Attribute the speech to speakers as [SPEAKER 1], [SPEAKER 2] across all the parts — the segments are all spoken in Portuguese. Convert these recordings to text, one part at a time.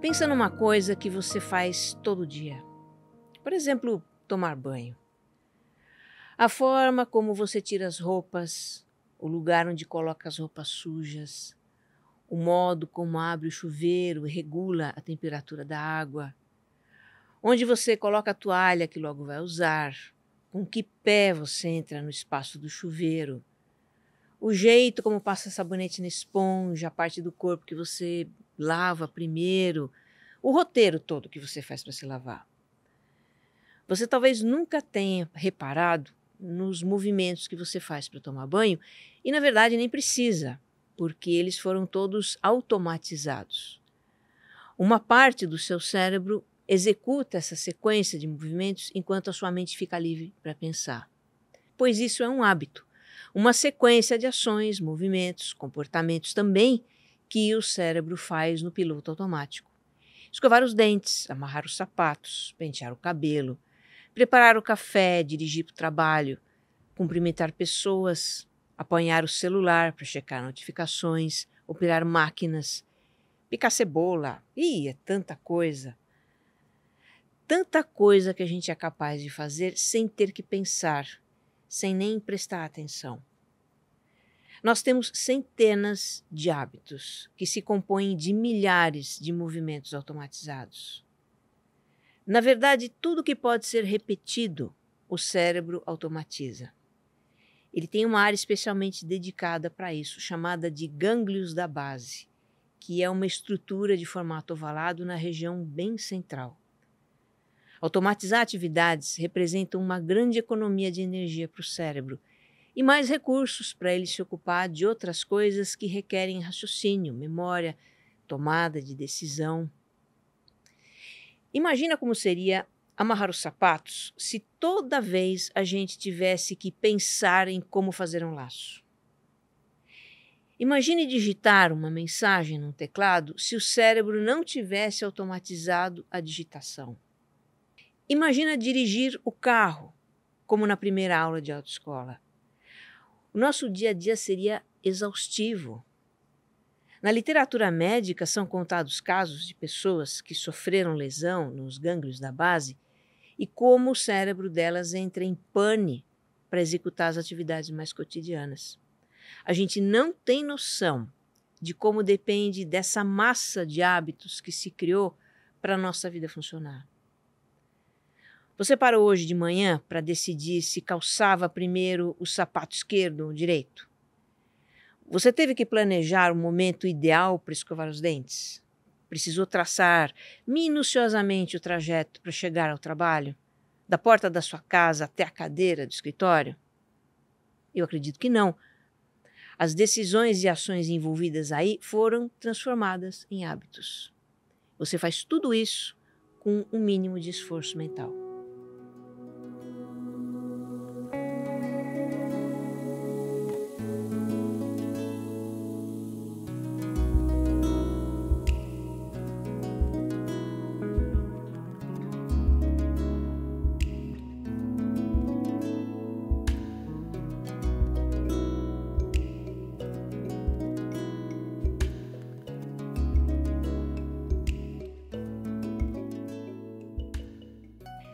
[SPEAKER 1] Pensa numa coisa que você faz todo dia. Por exemplo, tomar banho. A forma como você tira as roupas, o lugar onde coloca as roupas sujas, o modo como abre o chuveiro e regula a temperatura da água, onde você coloca a toalha que logo vai usar, com que pé você entra no espaço do chuveiro, o jeito como passa sabonete na esponja, a parte do corpo que você lava primeiro, o roteiro todo que você faz para se lavar. Você talvez nunca tenha reparado nos movimentos que você faz para tomar banho e, na verdade, nem precisa, porque eles foram todos automatizados. Uma parte do seu cérebro executa essa sequência de movimentos enquanto a sua mente fica livre para pensar. Pois isso é um hábito, uma sequência de ações, movimentos, comportamentos também que o cérebro faz no piloto automático. Escovar os dentes, amarrar os sapatos, pentear o cabelo, preparar o café, dirigir para o trabalho, cumprimentar pessoas, apanhar o celular para checar notificações, operar máquinas, picar cebola. É tanta coisa. Tanta coisa que a gente é capaz de fazer sem ter que pensar, sem nem prestar atenção. Nós temos centenas de hábitos que se compõem de milhares de movimentos automatizados. Na verdade, tudo que pode ser repetido, o cérebro automatiza. Ele tem uma área especialmente dedicada para isso, chamada de gânglios da base, que é uma estrutura de formato ovalado na região bem central. Automatizar atividades representa uma grande economia de energia para o cérebro e mais recursos para ele se ocupar de outras coisas que requerem raciocínio, memória, tomada de decisão. Imagina como seria amarrar os sapatos se toda vez a gente tivesse que pensar em como fazer um laço. Imagine digitar uma mensagem num teclado se o cérebro não tivesse automatizado a digitação. Imagina dirigir o carro, como na primeira aula de autoescola. O nosso dia a dia seria exaustivo. Na literatura médica são contados casos de pessoas que sofreram lesão nos gânglios da base e como o cérebro delas entra em pane para executar as atividades mais cotidianas. A gente não tem noção de como depende dessa massa de hábitos que se criou para a nossa vida funcionar. Você parou hoje de manhã para decidir se calçava primeiro o sapato esquerdo ou direito? Você teve que planejar o momento ideal para escovar os dentes? Precisou traçar minuciosamente o trajeto para chegar ao trabalho? Da porta da sua casa até a cadeira do escritório? Eu acredito que não. As decisões e ações envolvidas aí foram transformadas em hábitos. Você faz tudo isso com um mínimo de esforço mental.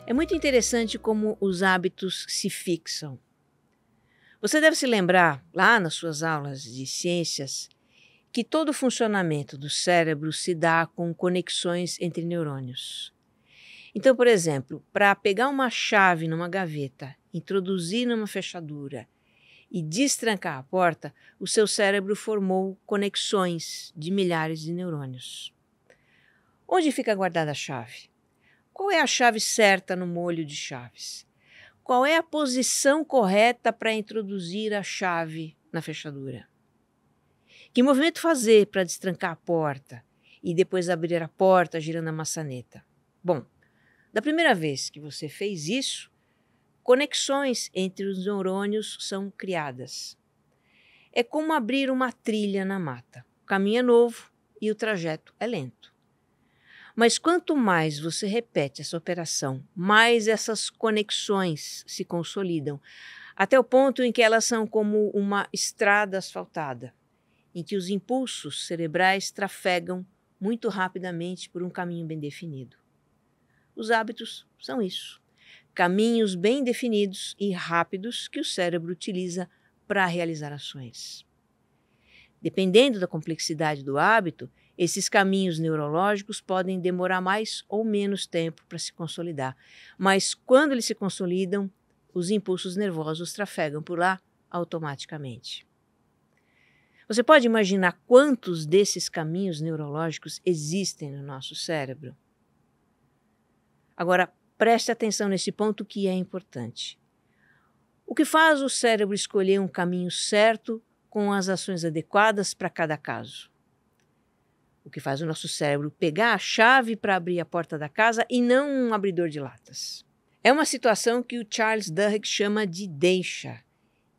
[SPEAKER 1] É muito interessante como os hábitos se fixam. Você deve se lembrar, lá nas suas aulas de ciências, que todo o funcionamento do cérebro se dá com conexões entre neurônios. Então, por exemplo, para pegar uma chave numa gaveta, introduzir numa fechadura e destrancar a porta, o seu cérebro formou conexões de milhares de neurônios. Onde fica guardada a chave? Qual é a chave certa no molho de chaves? Qual é a posição correta para introduzir a chave na fechadura? Que movimento fazer para destrancar a porta e depois abrir a porta girando a maçaneta? Bom, da primeira vez que você fez isso, conexões entre os neurônios são criadas. É como abrir uma trilha na mata. O caminho é novo e o trajeto é lento. Mas quanto mais você repete essa operação, mais essas conexões se consolidam, até o ponto em que elas são como uma estrada asfaltada, em que os impulsos cerebrais trafegam muito rapidamente por um caminho bem definido. Os hábitos são isso, caminhos bem definidos e rápidos que o cérebro utiliza para realizar ações. Dependendo da complexidade do hábito, esses caminhos neurológicos podem demorar mais ou menos tempo para se consolidar, mas quando eles se consolidam, os impulsos nervosos trafegam por lá automaticamente. Você pode imaginar quantos desses caminhos neurológicos existem no nosso cérebro? Agora, preste atenção nesse ponto que é importante. O que faz o cérebro escolher um caminho certo com as ações adequadas para cada caso? O que faz o nosso cérebro pegar a chave para abrir a porta da casa e não um abridor de latas? É uma situação que o Charles Duhigg chama de deixa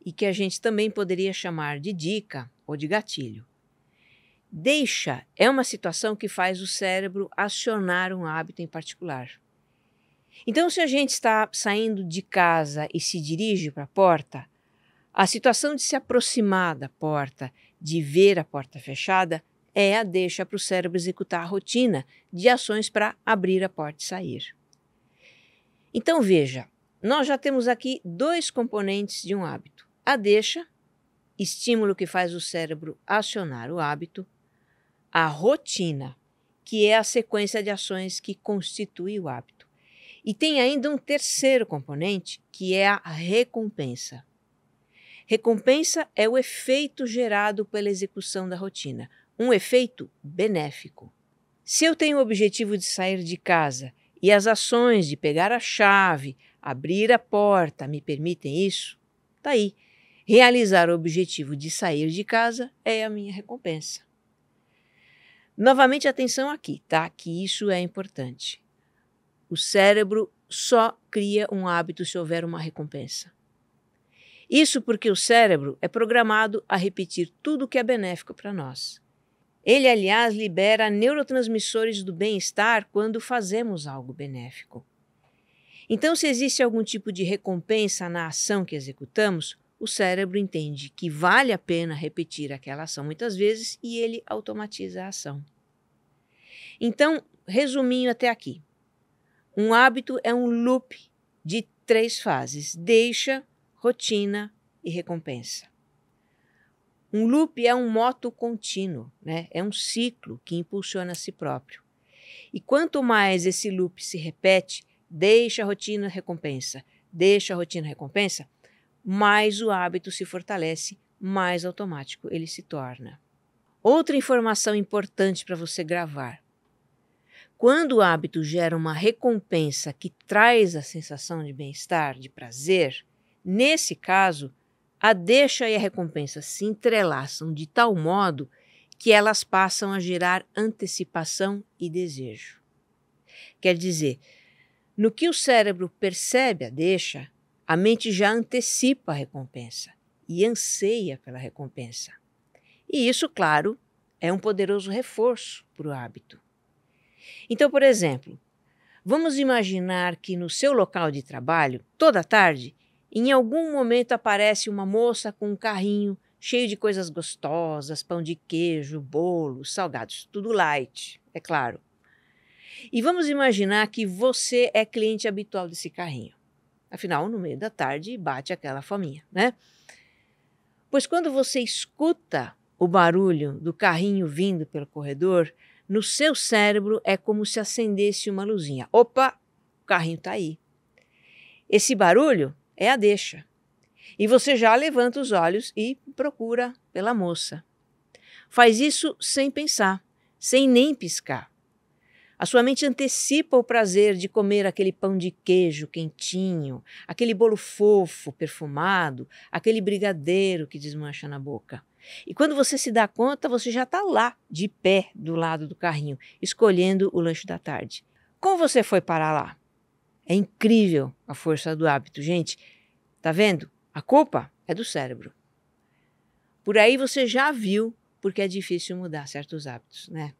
[SPEAKER 1] e que a gente também poderia chamar de dica ou de gatilho. Deixa é uma situação que faz o cérebro acionar um hábito em particular. Então, se a gente está saindo de casa e se dirige para a porta, a situação de se aproximar da porta, de ver a porta fechada, é a deixa para o cérebro executar a rotina de ações para abrir a porta e sair. Então, veja, nós já temos aqui dois componentes de um hábito. A deixa, estímulo que faz o cérebro acionar o hábito, a rotina, que é a sequência de ações que constitui o hábito. E tem ainda um terceiro componente, que é a recompensa. Recompensa é o efeito gerado pela execução da rotina, um efeito benéfico. Se eu tenho o objetivo de sair de casa e as ações de pegar a chave, abrir a porta me permitem isso, tá aí. Realizar o objetivo de sair de casa é a minha recompensa. Novamente, atenção aqui, tá? Que isso é importante. O cérebro só cria um hábito se houver uma recompensa. Isso porque o cérebro é programado a repetir tudo o que é benéfico para nós. Ele, aliás, libera neurotransmissores do bem-estar quando fazemos algo benéfico. Então, se existe algum tipo de recompensa na ação que executamos, o cérebro entende que vale a pena repetir aquela ação muitas vezes e ele automatiza a ação. Então, resuminho até aqui. Um hábito é um loop de 3 fases: deixa, rotina e recompensa. Um loop é um moto contínuo, né? É um ciclo que impulsiona a si próprio. E quanto mais esse loop se repete, deixa, rotina, recompensa, deixa, rotina, recompensa, mais o hábito se fortalece, mais automático ele se torna. Outra informação importante para você gravar. Quando o hábito gera uma recompensa que traz a sensação de bem-estar, de prazer, nesse caso, a deixa e a recompensa se entrelaçam de tal modo que elas passam a gerar antecipação e desejo. Quer dizer, no que o cérebro percebe a deixa, a mente já antecipa a recompensa e anseia pela recompensa. E isso, claro, é um poderoso reforço para o hábito. Então, por exemplo, vamos imaginar que no seu local de trabalho, toda tarde, em algum momento aparece uma moça com um carrinho cheio de coisas gostosas, pão de queijo, bolos, salgados, tudo light, é claro. E vamos imaginar que você é cliente habitual desse carrinho. Afinal, no meio da tarde bate aquela fominha, né? Pois quando você escuta o barulho do carrinho vindo pelo corredor, no seu cérebro é como se acendesse uma luzinha. Opa, o carrinho está aí. Esse barulho é a deixa. E você já levanta os olhos e procura pela moça. Faz isso sem pensar, sem nem piscar. A sua mente antecipa o prazer de comer aquele pão de queijo quentinho, aquele bolo fofo, perfumado, aquele brigadeiro que desmancha na boca. E quando você se dá conta, você já está lá, de pé, do lado do carrinho, escolhendo o lanche da tarde. Como você foi parar lá? É incrível a força do hábito, gente. Tá vendo? A culpa é do cérebro. Por aí você já viu porque é difícil mudar certos hábitos, né?